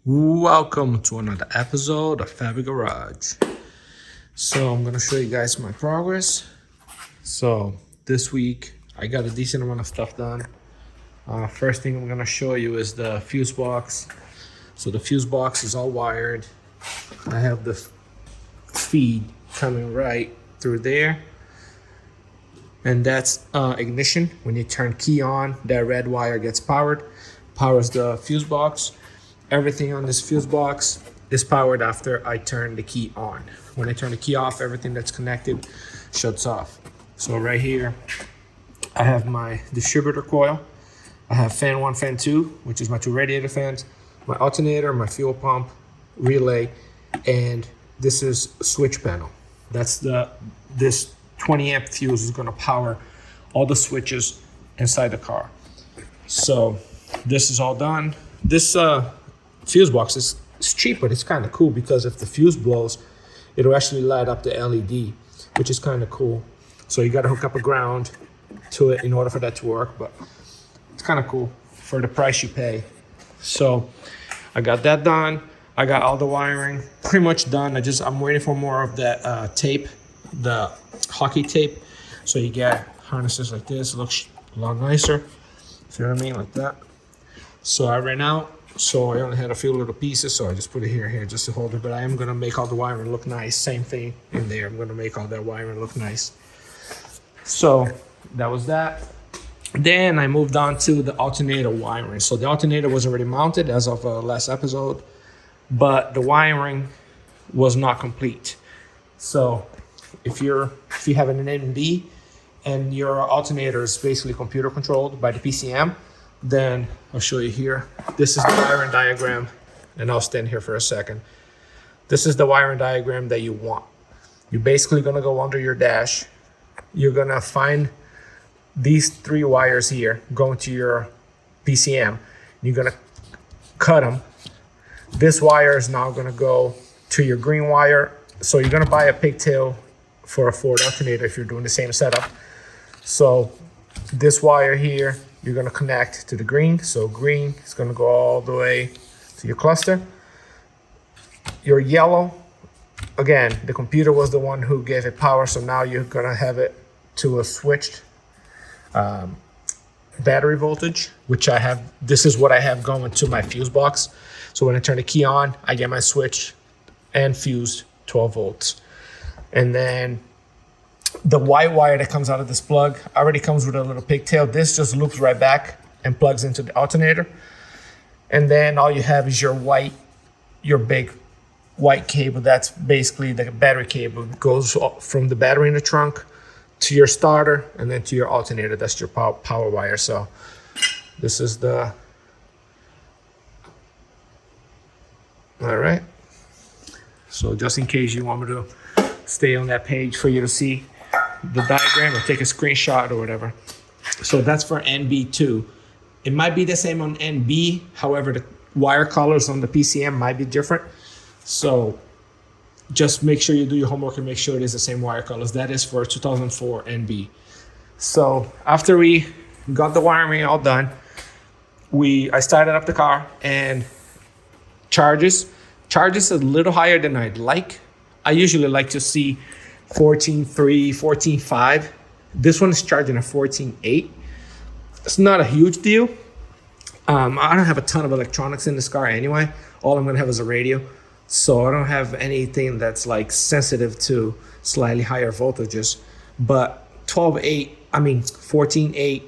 Welcome to another episode of Fabitgarage. So I'm gonna show you guys my progress. So this week I got a decent amount of stuff done. First thing I'm gonna show you is the fuse box. So the fuse box is all wired. I have the feed coming right through there. And that's ignition. When you turn key on, that red wire gets powers the fuse box. Everything on this fuse box is powered after I turn the key on. When I turn the key off, everything that's connected shuts off. So right here, I have my distributor coil. I have fan 1, fan 2, which is my 2 radiator fans, my alternator, my fuel pump, relay, and this is a switch panel. This 20 amp fuse is gonna power all the switches inside the car. So this is all done. This fuse box is cheap, but it's kind of cool because if the fuse blows, it'll actually light up the LED, which is kind of cool. So you got to hook up a ground to it in order for that to work, but it's kind of cool for the price you pay. So I got that done. I got all the wiring pretty much done. I'm waiting for more of that tape, the hockey tape. So you get harnesses like this. It looks a lot nicer. See what I mean? Like that. So I ran out. So I only had a few little pieces, so I just put it here just to hold it. But I am gonna make all the wiring look nice. Same thing in there. I'm gonna make all that wiring look nice. So that was that. Then I moved on to the alternator wiring. So the alternator was already mounted as of last episode, but the wiring was not complete. So if you have an NB and your alternator is basically computer controlled by the PCM, then I'll show you here. This is the wiring diagram, and I'll stand here for a second. This is the wiring diagram that you want. You're basically gonna go under your dash. You're gonna find these 3 wires here going to your PCM. You're gonna cut them. This wire is now gonna go to your green wire. So you're gonna buy a pigtail for a Ford alternator if you're doing the same setup. So this wire here, you're gonna connect to the green. So green is gonna go all the way to your cluster. Your yellow, again, the computer was the one who gave it power. So now you're gonna have it to a switched battery voltage, which I have. This is what I have going to my fuse box. So when I turn the key on, I get my switch and fused 12 volts. And then the white wire that comes out of this plug already comes with a little pigtail. This just loops right back and plugs into the alternator. And then all you have is your big white cable. That's basically the battery cable. It goes from the battery in the trunk to your starter and then to your alternator. That's your power wire. So this is all right. So just in case you want me to stay on that page for you to see the diagram or take a screenshot or whatever. So that's for NB2. It might be the same on NB. However, the wire colors on the PCM might be different. So just make sure you do your homework and make sure it is the same wire colors. That is for 2004 NB. So after we got the wiring all done, I started up the car and charges a little higher than I'd like. I usually like to see 14.3, 14.5. This one is charging at 14.8. It's not a huge deal. I don't have a ton of electronics in this car anyway. All I'm gonna have is a radio. So I don't have anything that's like sensitive to slightly higher voltages. But 14.8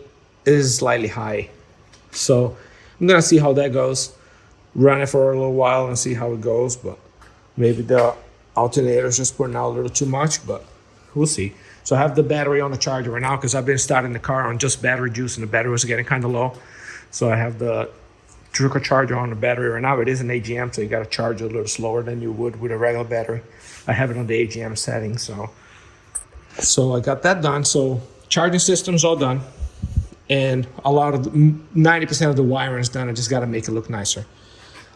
is slightly high. So I'm gonna see how that goes. Run it for a little while and see how it goes. But maybe the alternator is just putting out a little too much, but we'll see. So I have the battery on the charger right now because I've been starting the car on just battery juice and the battery was getting kind of low. So I have the Drucker charger on the battery right now. It is an AGM, so you got to charge it a little slower than you would with a regular battery. I have it on the AGM setting, so I got that done. So charging system's all done, and 90% of the wiring is done. I just got to make it look nicer.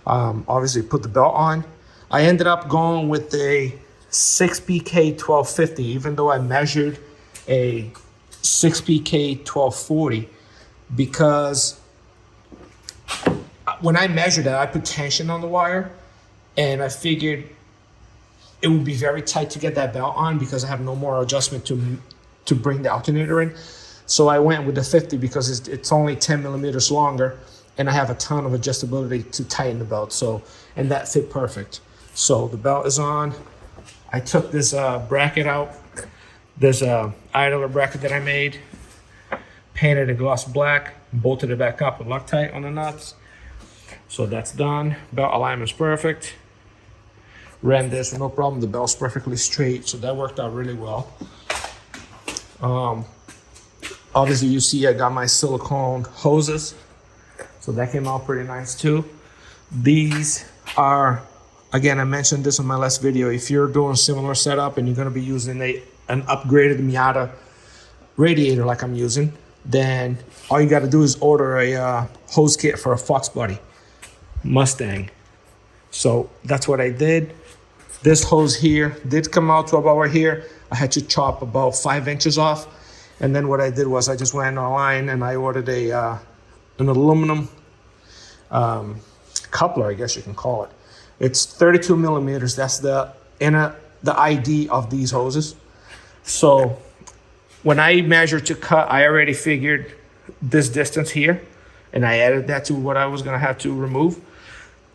Obviously, put the belt on. I ended up going with a 6PK 1250, even though I measured a 6PK 1240, because when I measured that, I put tension on the wire, and I figured it would be very tight to get that belt on because I have no more adjustment to bring the alternator in. So I went with the 50 because it's only 10 millimeters longer, and I have a ton of adjustability to tighten the belt. So, and that fit perfect. So the belt is on. I took this bracket out. There's a idler bracket that I made, painted it gloss black, bolted it back up with Loctite on the nuts. So that's done. Belt alignment's perfect. Ran this with no problem. The belt's perfectly straight, so that worked out really well. Obviously, you see I got my silicone hoses, so that came out pretty nice too. These are, again, I mentioned this in my last video. If you're doing a similar setup and you're going to be using an upgraded Miata radiator like I'm using, then all you got to do is order a hose kit for a Fox Body Mustang. So that's what I did. This hose here did come out to about right here. I had to chop about 5 inches off. And then what I did was I just went online and I ordered an aluminum coupler, I guess you can call it. It's 32 millimeters. That's the ID of these hoses. So when I measured to cut, I already figured this distance here, and I added that to what I was gonna have to remove,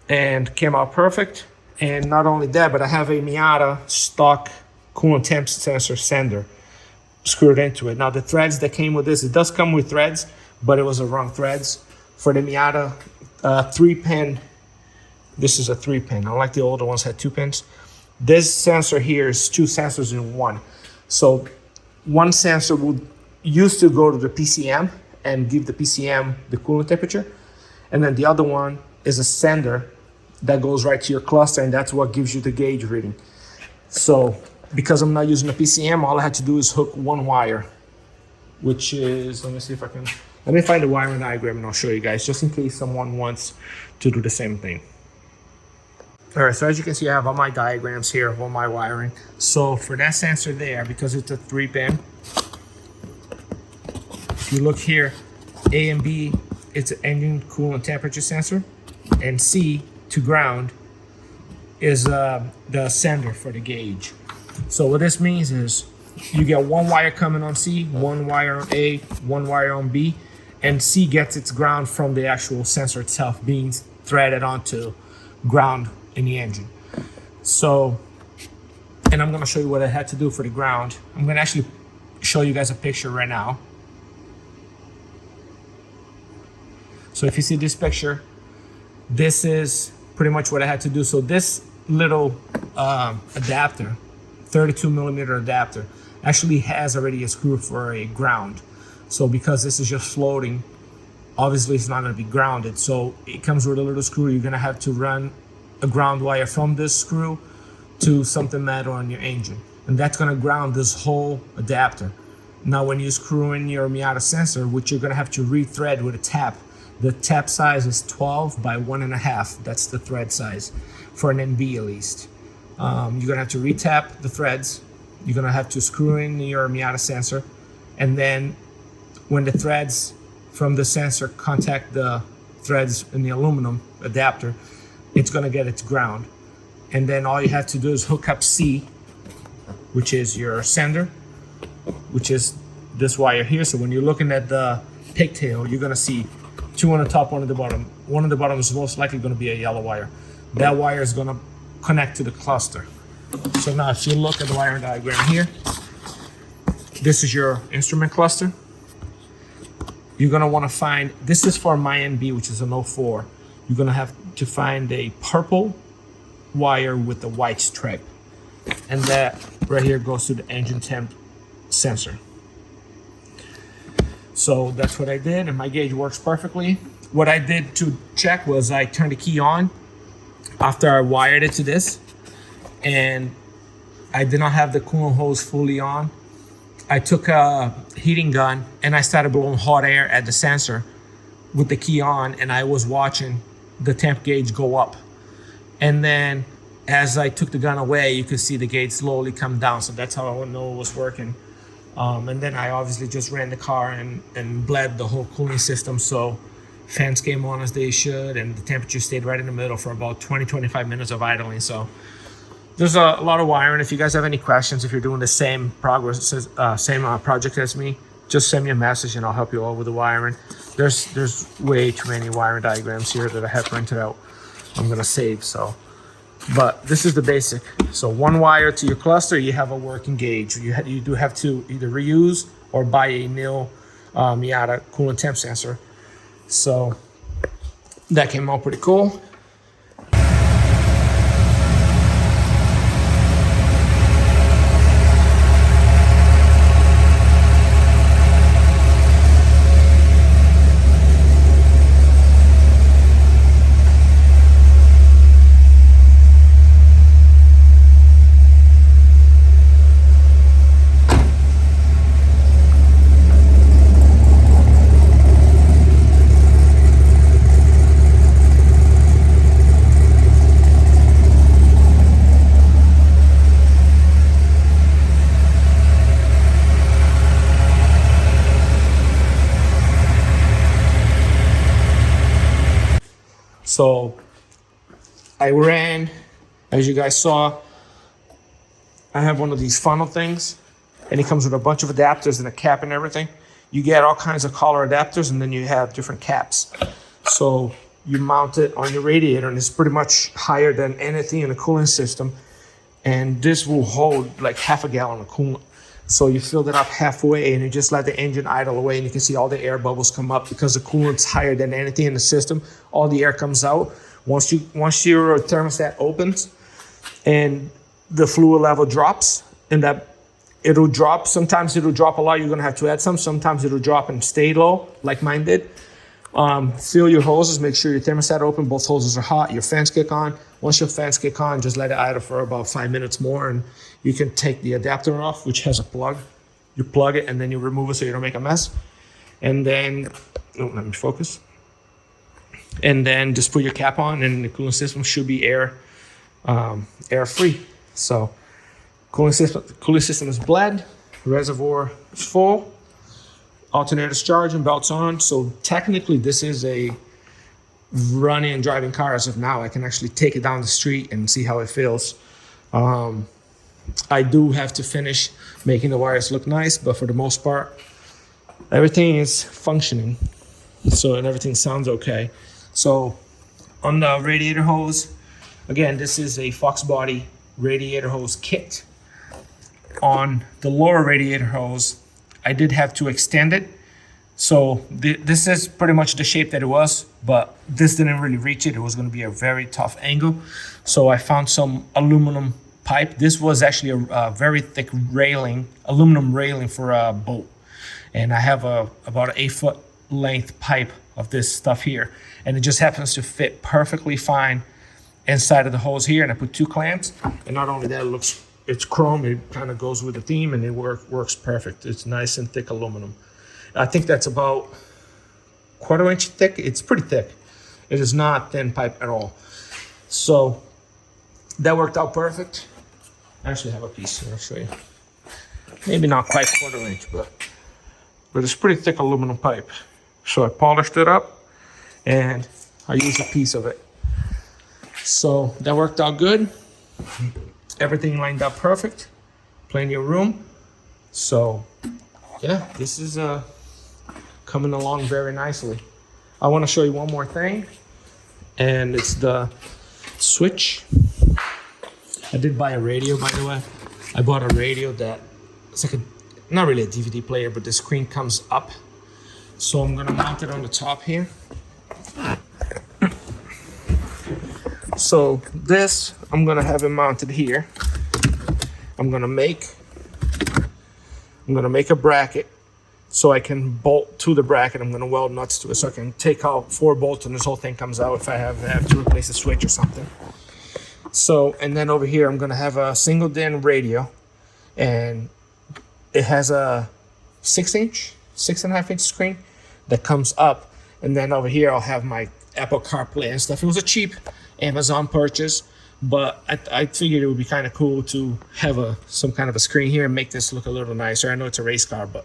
and came out perfect. And not only that, but I have a Miata stock coolant temp sensor sender screwed into it. Now the threads that came with this, it does come with threads, but it was the wrong threads. For the Miata 3-pin, this is a 3-pin. Unlike the older ones had 2 pins. This sensor here is 2 sensors in one. So one sensor used to go to the PCM and give the PCM the coolant temperature. And then the other one is a sender that goes right to your cluster, and that's what gives you the gauge reading. So because I'm not using a PCM, all I had to do is hook one wire, which is, let me see if I can, let me find the wiring diagram and I'll show you guys, just in case someone wants to do the same thing. All right, so as you can see, I have all my diagrams here of all my wiring. So for that sensor there, because it's a 3-pin, if you look here, A and B, it's an engine coolant temperature sensor, and C to ground is the sender for the gauge. So what this means is you get one wire coming on C, one wire on A, one wire on B, and C gets its ground from the actual sensor itself being threaded onto ground in the engine. So, and I'm gonna show you what I had to do for the ground. I'm gonna actually show you guys a picture right now. So if you see this picture, this is pretty much what I had to do. So this little adapter, 32 millimeter adapter, actually has already a screw for a ground. So because this is just floating, obviously it's not gonna be grounded. So it comes with a little screw. You're gonna have to run a ground wire from this screw to something metal on your engine. And that's gonna ground this whole adapter. Now when you screw in your Miata sensor, which you're gonna have to rethread with a tap, the tap size is 12 by 1.5. That's the thread size for an NB at least. You're gonna have to retap the threads. You're gonna have to screw in your Miata sensor. And then when the threads from the sensor contact the threads in the aluminum adapter, it's gonna get its ground. And then all you have to do is hook up C, which is your sender, which is this wire here. So when you're looking at the pigtail, you're gonna see 2 on the top, 1 at the bottom. 1 at the bottom is most likely gonna be a yellow wire. That wire is gonna connect to the cluster. So now if you look at the wiring diagram here, this is your instrument cluster. You're gonna wanna find, this is for my NB, which is an 04. You're gonna have to find a purple wire with a white stripe. And that right here goes to the engine temp sensor. So that's what I did, and my gauge works perfectly. What I did to check was I turned the key on after I wired it to this, and I did not have the coolant hose fully on. I took a heating gun and I started blowing hot air at the sensor with the key on, and I was watching the temp gauge go up. And then as I took the gun away, you could see the gauge slowly come down. So that's how I know it was working. And then I obviously just ran the car and bled the whole cooling system. So Fans came on as they should, and the temperature stayed right in the middle for about 20-25 minutes of idling. So there's a lot of wiring. If you guys have any questions, if you're doing the same project as me, just send me a message and I'll help you all with the wiring. There's way too many wiring diagrams here that I have printed out. I'm gonna save, so. But this is the basic. So one wire to your cluster, you have a working gauge. You do have to either reuse or buy a new Miata coolant temp sensor. So that came out pretty cool. So I ran, as you guys saw, I have one of these funnel things, and it comes with a bunch of adapters and a cap and everything. You get all kinds of collar adapters, and then you have different caps. So you mount it on your radiator, and it's pretty much higher than anything in the cooling system. And this will hold like half a gallon of coolant. So you fill it up halfway and you just let the engine idle away, and you can see all the air bubbles come up because the coolant's higher than anything in the system. All the air comes out. Once your thermostat opens and the fluid level drops, and that it'll drop. Sometimes it'll drop a lot. You're gonna have to add some. Sometimes it'll drop and stay low, like mine did. Fill your hoses, make sure your thermostat open, both hoses are hot, your fans kick on. Once your fans kick on, just let it idle for about 5 minutes more, and you can take the adapter off, which has a plug. You plug it and then you remove it so you don't make a mess. And then, let me focus. And then just put your cap on, and the cooling system should be air free. So cooling system is bled, reservoir is full, alternator's charging, belts on. So technically this is a running and driving car as of now. I can actually take it down the street and see how it feels. I do have to finish making the wires look nice, but for the most part, everything is functioning. So, and everything sounds okay. So on the radiator hose, again, this is a Fox body radiator hose kit. On the lower radiator hose, I did have to extend it. So this is pretty much the shape that it was, but this didn't really reach it. It was going to be a very tough angle. So I found some aluminum pipe. This was actually a very thick railing, aluminum railing for a boat. And I have about an 8-foot length pipe of this stuff here. And it just happens to fit perfectly fine inside of the hose here. And I put 2 clamps. And not only that, it's chrome. It kind of goes with the theme, and it works perfect. It's nice and thick aluminum. I think that's about 1/4 inch thick. It's pretty thick. It is not thin pipe at all. So that worked out perfect. I actually have a piece here, I'll show you. Maybe not quite 1/4 inch, but it's pretty thick aluminum pipe. So I polished it up and I used a piece of it. So that worked out good. Everything lined up perfect. Plenty of room. So yeah, this is coming along very nicely. I want to show you one more thing, and it's the switch. I did buy a radio, by the way. I bought a radio that it's like not really a DVD player, but the screen comes up. So I'm gonna mount it on the top here. So this, I'm gonna have it mounted here. I'm gonna make a bracket so I can bolt to the bracket. I'm gonna weld nuts to it so I can take out 4 bolts and this whole thing comes out if I have to replace a switch or something. So, and then over here, I'm gonna have a single DIN radio, and it has a 6.5 inch screen that comes up. And then over here, I'll have my Apple CarPlay and stuff. It was a cheap Amazon purchase, but I figured it would be kind of cool to have some kind of a screen here and make this look a little nicer. I know it's a race car, but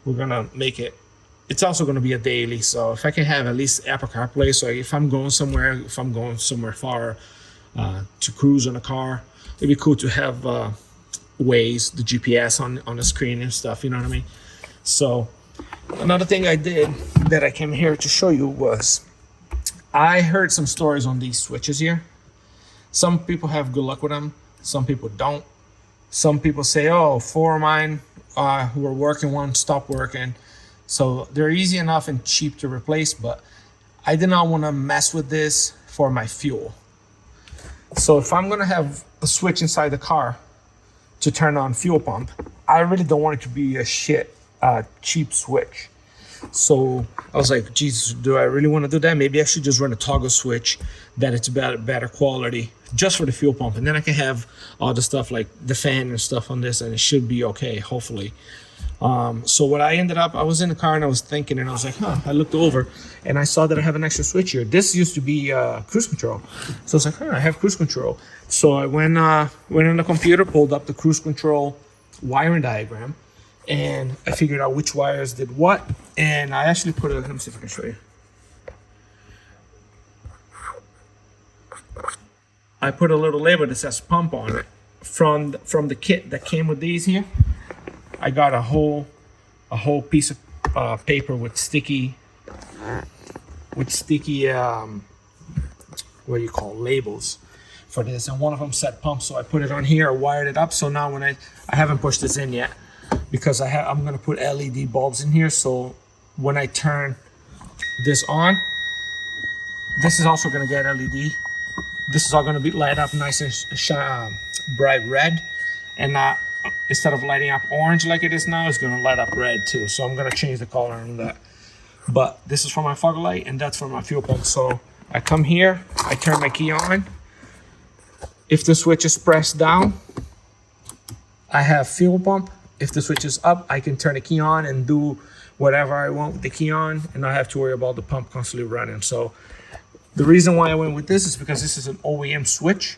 we're gonna make it it's also going to be a daily. So if I can have at least Apple CarPlay, so if I'm going somewhere far to cruise on a car, it'd be cool to have Waze, the GPS on the screen and stuff. You know what I mean? So another thing I did that I came here to show you was I heard some stories on these switches here. Some people have good luck with them. Some people don't. Some people say, oh, 4 of mine who were working, one stopped working. So they're easy enough and cheap to replace, but I did not want to mess with this for my fuel. So if I'm going to have a switch inside the car to turn on fuel pump, I really don't want it to be a cheap switch. So I was like, Jesus, do I really want to do that? Maybe I should just run a toggle switch that it's better quality just for the fuel pump. And then I can have all the stuff like the fan and stuff on this, and it should be okay, hopefully. So what I ended up, I was in the car and I was thinking, and I was like, I looked over and I saw that I have an extra switch here. This used to be cruise control. So I was like, I have cruise control. So I went on the computer, pulled up the cruise control wiring diagram, and I figured out which wires did what. And I actually put let me see if I can show you. I put a little label that says pump on it from the kit that came with these here. I got a whole piece of paper with sticky what do you call labels for this, and one of them said pump, so I put it on here. I wired it up, so now when I haven't pushed this in yet because I'm gonna put LED bulbs in here, so when I turn this on, this is also gonna get LED. This is all gonna be light up nice and bright red, and instead of lighting up orange like it is now, it's gonna light up red too. So I'm gonna change the color on that. But this is for my fog light and that's for my fuel pump. So I come here, I turn my key on. If the switch is pressed down, I have fuel pump. If the switch is up, I can turn the key on and do whatever I want with the key on, and not have to worry about the pump constantly running. So the reason why I went with this is because this is an OEM switch.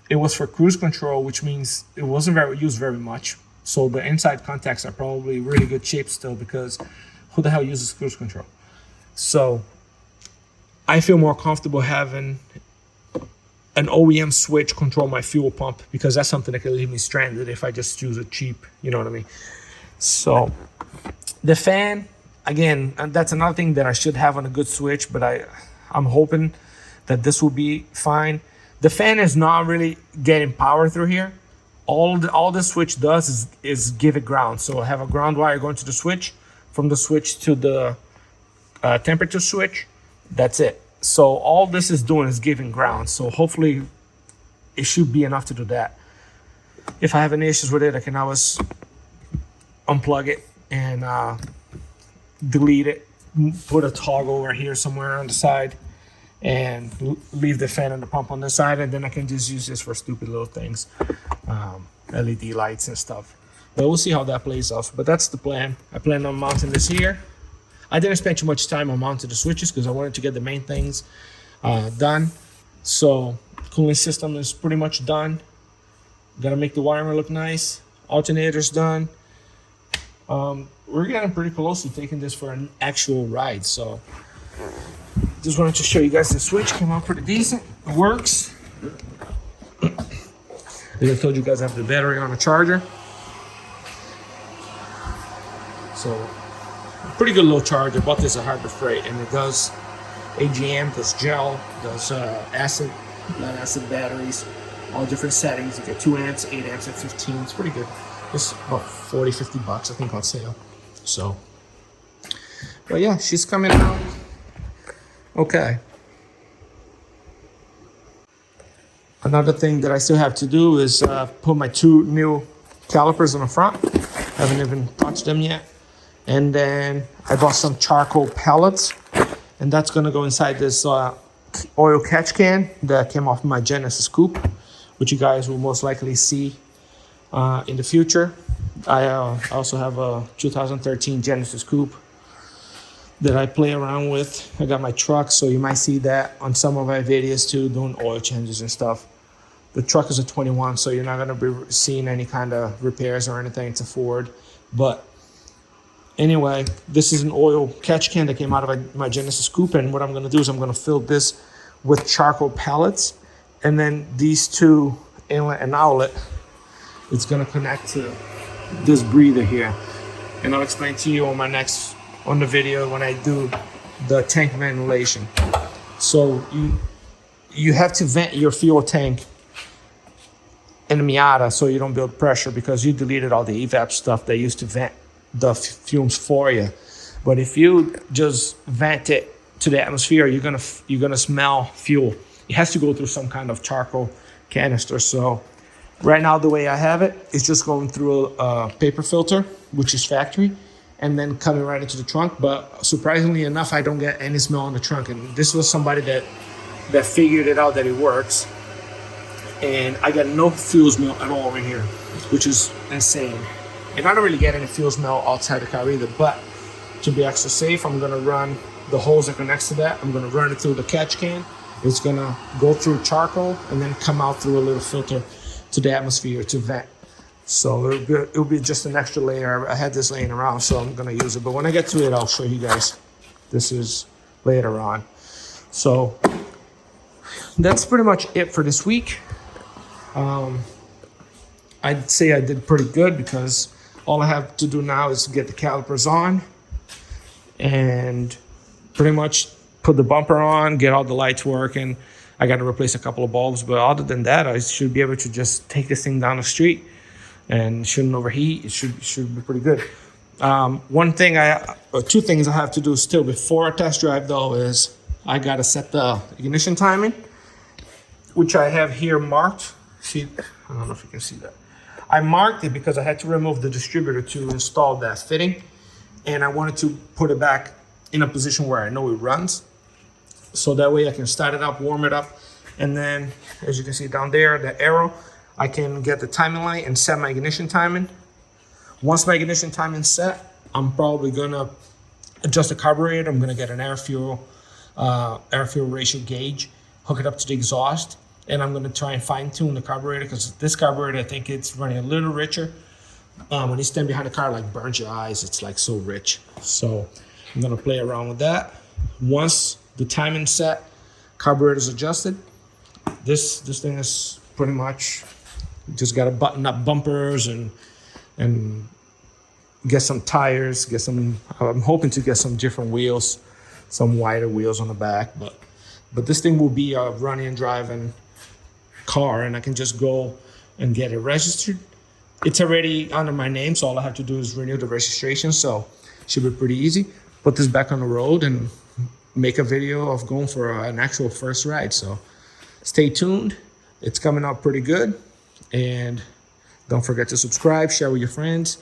It was for cruise control, which means it wasn't used very much. So the inside contacts are probably really good shape still, because who the hell uses cruise control? So I feel more comfortable having an OEM switch control my fuel pump, because that's something that can leave me stranded if I just use it cheap, you know what I mean? So the fan, again, and that's another thing that I should have on a good switch, but I'm hoping that this will be fine. The fan is not really getting power through here. All the switch does is give it ground. So I have a ground wire going to the switch, from the switch to the temperature switch. That's it. So all this is doing is giving ground. So hopefully it should be enough to do that. If I have any issues with it, I can always unplug it and delete it, put a toggle over here somewhere on the side, and leave the fan and the pump on the side, and then I can just use this for stupid little things, LED lights and stuff. But we'll see how that plays out. But that's the plan. I plan on mounting this here. I didn't spend too much time on mounting the switches because I wanted to get the main things done. So cooling system is pretty much done. Gotta make the wiring look nice. Alternator's done. We're getting pretty close to taking this for an actual ride. So just wanted to show you guys the switch. Came out pretty decent. It works. As I told you guys, I have the battery on a charger. So pretty good little charger. Bought this at Harbor Freight, and it does AGM, does gel, does acid, non-acid batteries, all different settings. You get 2 amps, 8 amps, and 15. It's pretty good. It's about 40, 50 bucks, I think, on sale. So, but yeah, she's coming out. Okay. Another thing that I still have to do is put my 2 new calipers on the front. Haven't even touched them yet. And then I bought some charcoal pellets, and that's gonna go inside this oil catch can that came off my Genesis coupe, which you guys will most likely see in the future. I also have a 2013 Genesis coupe that I play around with. I got my truck, so you might see that on some of my videos too, doing oil changes and stuff. The truck is a 21, so you're not gonna be seeing any kind of repairs or anything. It's a Ford, but anyway, this is an oil catch can that came out of my Genesis Coupe, and what I'm gonna do is I'm gonna fill this with charcoal pellets, and then these two inlet and outlet, it's gonna connect to this breather here. And I'll explain to you on the video when I do the tank ventilation. So you have to vent your fuel tank in the Miata so you don't build pressure, because you deleted all the evap stuff that used to vent the fumes for you. But if you just vent it to the atmosphere, you're gonna smell fuel. It has to go through some kind of charcoal canister. So right now the way I have it, it's just going through a paper filter, which is factory, and then coming right into the trunk. But surprisingly enough, I don't get any smell on the trunk. And this was somebody that figured it out that it works. And I got no fuel smell at all in here, which is insane. And I don't really get any fuel smell outside the car either. But to be extra safe, I'm gonna run the hose that connects to that. I'm gonna run it through the catch can. It's gonna go through charcoal and then come out through a little filter to the atmosphere to vent. So it'll be just an extra layer. I had this laying around, so I'm gonna use it. But when I get to it, I'll show you guys. This is later on. So that's pretty much it for this week. I'd say I did pretty good, because all I have to do now is get the calipers on and pretty much put the bumper on, get all the lights working. I got to replace a couple of bulbs, but other than that, I should be able to just take this thing down the street and shouldn't overheat. It should be pretty good. Two things I have to do still before a test drive though is I got to set the ignition timing, which I have here marked. See, I don't know if you can see that. I marked it because I had to remove the distributor to install that fitting, and I wanted to put it back in a position where I know it runs. So that way I can start it up, warm it up, and then as you can see down there, the arrow, I can get the timing light and set my ignition timing. Once my ignition timing is set, I'm probably gonna adjust the carburetor. I'm gonna get an air fuel ratio gauge, hook it up to the exhaust, and I'm gonna try and fine tune the carburetor, because this carburetor, I think it's running a little richer. When you stand behind the car, like burns your eyes. It's like so rich. So I'm gonna play around with that. Once the timing set, carburetor is adjusted, this thing is pretty much just got to button up bumpers and get some tires, I'm hoping to get some different wheels, some wider wheels on the back, but this thing will be a running and driving car, and I can just go and get it registered. It's already under my name, so all I have to do is renew the registration, so it should be pretty easy. Put this back on the road and make a video of going for an actual first ride. So stay tuned. It's coming out pretty good. And don't forget to subscribe, share with your friends.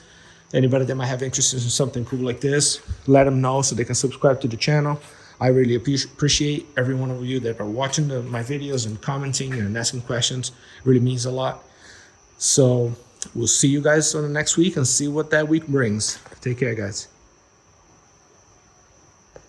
Anybody that might have interest in something cool like this, let them know so they can subscribe to the channel. I really appreciate every one of you that are watching my videos and commenting and asking questions. It really means a lot. So we'll see you guys on the next week and see what that week brings. Take care, guys.